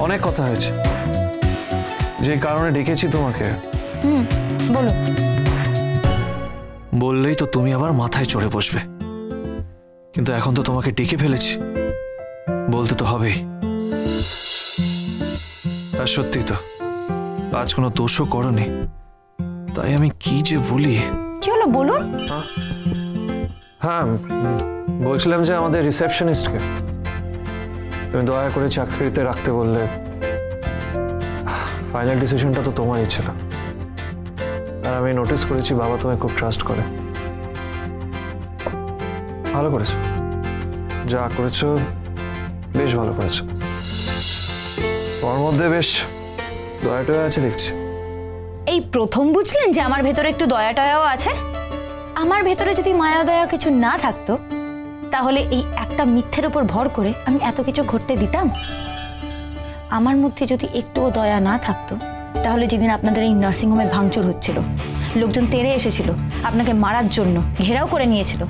অনেক কথা হয়েছে, যে কারণে ডেকেছি তোমাকে। বলো। বললেই তো তুমি আবার মাথায় চড়ে বসবে, কিন্তু এখন তো তোমাকে ডেকে ফেলেছি, বলতে তো হবেই। আর সত্যি তো আজ কোনো দোষও করনি, তাই আমি কি যে বলি। কি হলো বলুন। হ্যাঁ, বলছিলাম যে আমাদের রিসেপশনিস্টকে তুমি দয়া করে চাকরিতে রাখতে বললে। ফাইনাল ডিসিশনটা তো তোমারই ছিল, আর আমি নোটিস করেছি বাবা তোমায় খুব ট্রাস্ট করে। ভালো করেছো, যা করেছো বেশ ভালো করেছো। তোমার মধ্যে বেশ দয়াটয়া আছে দেখছি। এই প্রথম বুঝলেন যে আমার ভেতরে একটু দয়াটয়াও আছে? আমার ভেতরে যদি মায়া দয়া কিছু না থাকতো, তাহলে এই একটা মিথ্যের উপর ভর করে আমি এত কিছু ঘটতে দিতাম? আমার মধ্যে যদি একটুও দয়া না থাকতো, তাহলে যেদিন আপনাদের এই নার্সিংহোমে ভাঙচুর হচ্ছিল, লোকজন তেড়ে এসেছিল, আপনাকে মারার জন্য ঘেরাও করে নিয়েছিল,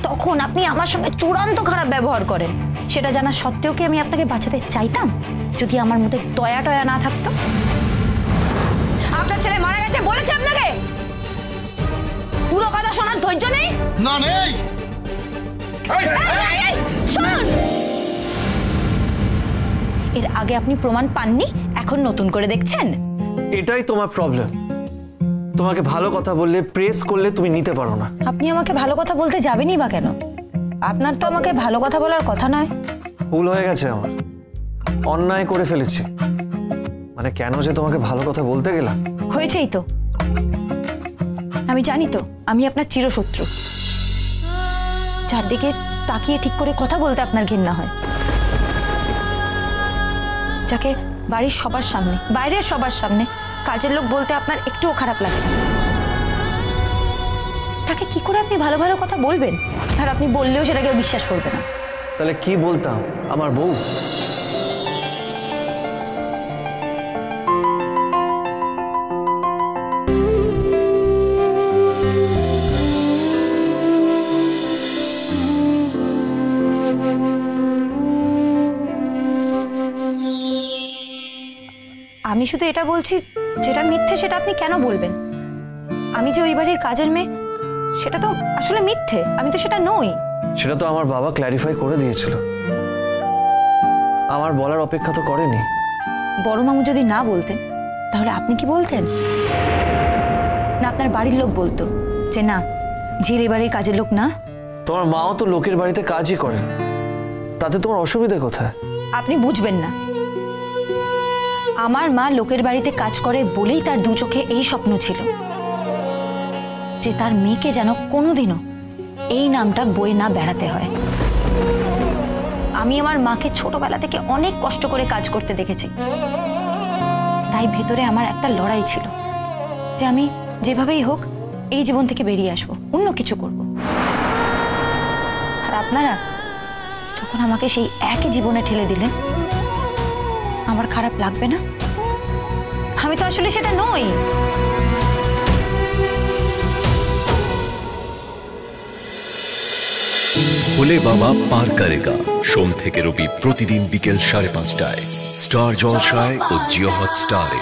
তখন আপনি আমার সঙ্গে চূড়ান্ত খারাপ ব্যবহার করেন। সেটা জানা সত্ত্বেও কি আমি আপনাকে বাঁচাতে চাইতাম, যদি আমার মধ্যে দয়া টয়া না থাকতো? আপনার ছেলে মারা গেছে বলেছে আপনাকে? পুরো কথা শোনার ধৈর্য নেই? না, নেই। শুনুন, এর আগে আপনি প্রমাণ পাননি, এখন নতুন করে দেখছেন? এটাই তোমার প্রবলেম। তোমাকে ভালো কথা বললে, প্রেস করলে তুমি নিতে পারো না। আপনি আমাকে ভালো কথা বলতে যাবেনই বা কেন? আপনার তো আমাকে ভালো কথা বলার কথা নয়। ভুল হয়ে গেছে আমার, অন্যায় করে ফেলেছি। মানে কেন যে তোমাকে ভালো কথা বলতে গেলাম? হয়েছেই তো। আমি জানি তো আমি আপনার চিরশত্রু, চারদিকে তাকিয়ে ঠিক করে কথা বলতে আপনার ঘৃণা হয়, যাকে বাড়ির সবার সামনে, বাইরের সবার সামনে কাজের লোক বলতে আপনার একটুও খারাপ লাগে না, তাকে কি করে আপনি ভালো ভালো কথা বলবেন? আর আপনি বললেও সেটা কেউ বিশ্বাস করবে না। তাহলে কি বলতাম? আমার বউ? আমি শুধু এটা বলছি, যেটা মিথ্যে সেটা আপনি কেন বলবেন? আমি যে ওই বাড়ির কাজের মেয়ে, সেটা তো আসলে মিথ্যে, আমি তো সেটা নই। সেটা তো আমার বাবা ক্ল্যারিফাই করে দিয়েছিল, আমার বলার অপেক্ষা তো করেনি। বড় মামু যদি না বলতেন, তাহলে আপনি কি বলতেন? না আপনার বাড়ির লোক বলতো যে না, ঝির এই বাড়ির কাজের লোক না? তোমার মাও তো লোকের বাড়িতে কাজই করেন, তাতে তোমার অসুবিধা কোথায়? আপনি বুঝবেন না। আমার মা লোকের বাড়িতে কাজ করে বলেই তার দু চোখে এই স্বপ্ন ছিল যে তার মেয়েকে যেন কোনোদিনও এই নামটা বয়ে না বেড়াতে হয়। আমি আমার মাকে ছোটবেলা থেকে অনেক কষ্ট করে কাজ করতে দেখেছি, তাই ভেতরে আমার একটা লড়াই ছিল যে আমি যেভাবেই হোক এই জীবন থেকে বেরিয়ে আসবো, অন্য কিছু করব। আর আপনারা যখন আমাকে সেই একই জীবনে ঠেলে দিলেন, আমার খারাপ লাগবে না? আমি তো আসলে সেটা নই। ভোলে বাবা পার করেগা, সোম থেকে রবি প্রতিদিন বিকেল 5:30টায় স্টার জলসায় ও জিও হটস্টারে।